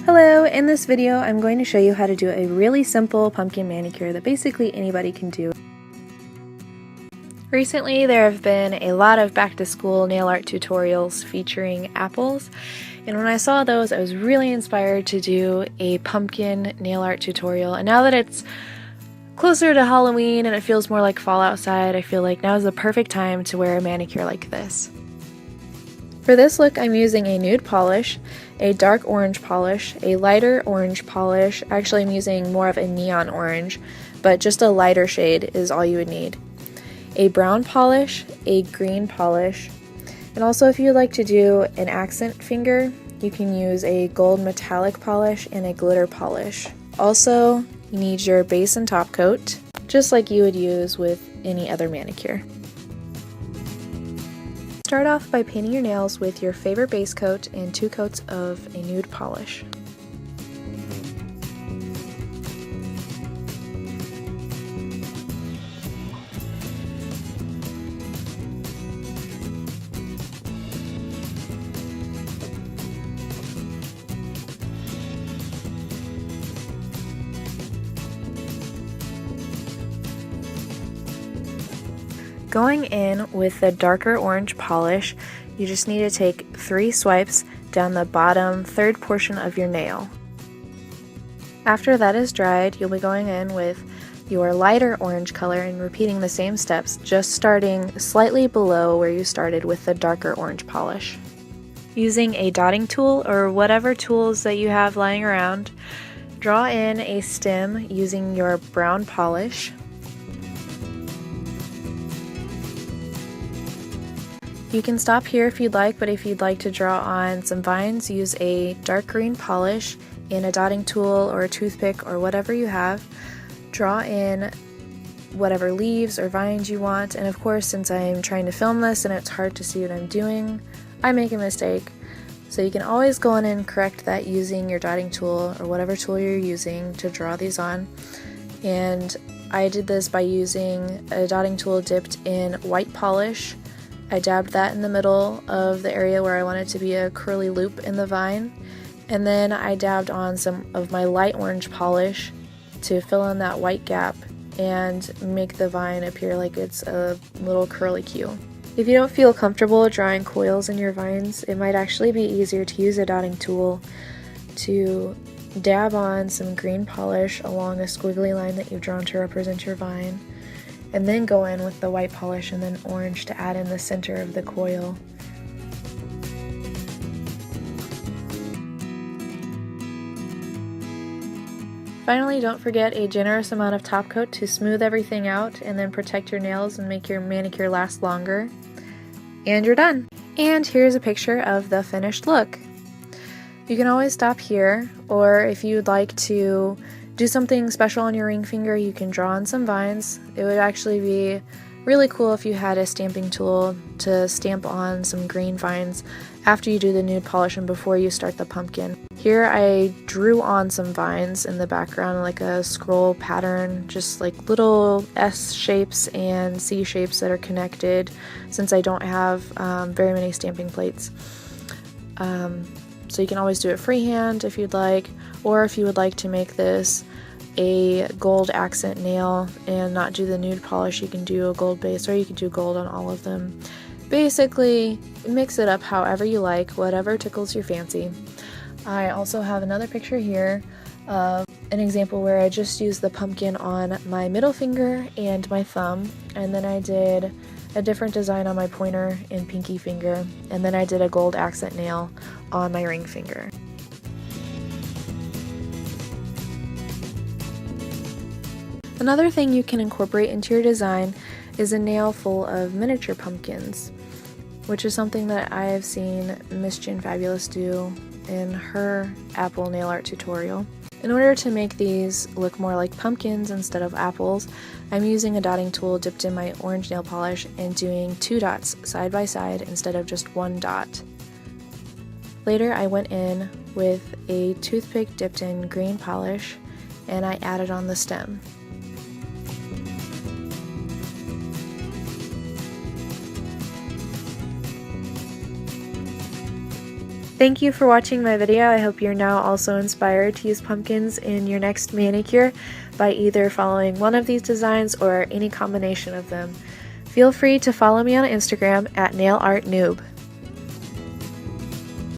Hello, in this video I'm going to show you how to do a really simple pumpkin manicure that basically anybody can do. Recently there have been a lot of back to school nail art tutorials featuring apples, and when I saw those I was really inspired to do a pumpkin nail art tutorial. And now that it's closer to Halloween and it feels more like fall outside, I feel like now is the perfect time to wear a manicure like this. For this look I'm using a nude polish, a dark orange polish, a lighter orange polish. Actually I'm using more of a neon orange, but just a lighter shade is all you would need. A brown polish, a green polish, and also if you would like to do an accent finger, you can use a gold metallic polish and a glitter polish. Also, you need your base and top coat, just like you would use with any other manicure. Start off by painting your nails with your favorite base coat and 2 coats of a nude polish. Going in with the darker orange polish, you just need to take 3 swipes down the bottom third portion of your nail. After that is dried, you'll be going in with your lighter orange color and repeating the same steps, just starting slightly below where you started with the darker orange polish. Using a dotting tool or whatever tools that you have lying around, draw in a stem using your brown polish. You can stop here if you'd like, but if you'd like to draw on some vines, use a dark green polish and a dotting tool or a toothpick or whatever you have. Draw in whatever leaves or vines you want, and of course since I'm trying to film this and it's hard to see what I'm doing, I make a mistake. So you can always go in and correct that using your dotting tool or whatever tool you're using to draw these on. And I did this by using a dotting tool dipped in white polish. I dabbed that in the middle of the area where I wanted to be a curly loop in the vine, and then I dabbed on some of my light orange polish to fill in that white gap and make the vine appear like it's a little curly Q. If you don't feel comfortable drawing coils in your vines, it might actually be easier to use a dotting tool to dab on some green polish along a squiggly line that you've drawn to represent your vine, and then go in with the white polish and then orange to add in the center of the coil. Finally, don't forget a generous amount of top coat to smooth everything out and then protect your nails and make your manicure last longer. And you're done! And here's a picture of the finished look. You can always stop here, or if you'd like to do something special on your ring finger, you can draw on some vines. It would actually be really cool if you had a stamping tool to stamp on some green vines after you do the nude polish and before you start the pumpkin. Here I drew on some vines in the background like a scroll pattern, just like little S shapes and C shapes that are connected since I don't have very many stamping plates. So you can always do it freehand if you'd like, or if you would like to make this a gold accent nail and not do the nude polish, you can do a gold base, or you can do gold on all of them. Basically, mix it up however you like, whatever tickles your fancy. I also have another picture here of an example where I just used the pumpkin on my middle finger and my thumb, and then I did a different design on my pointer and pinky finger, and then I did a gold accent nail on my ring finger. Another thing you can incorporate into your design is a nail full of miniature pumpkins, which is something that I have seen Miss Jen Fabulous do in her apple nail art tutorial. In order to make these look more like pumpkins instead of apples, I'm using a dotting tool dipped in my orange nail polish and doing 2 dots side by side instead of just 1 dot. Later I went in with a toothpick dipped in green polish and I added on the stem. Thank you for watching my video. I hope you're now also inspired to use pumpkins in your next manicure by either following one of these designs or any combination of them. Feel free to follow me on Instagram at NailArtNewb.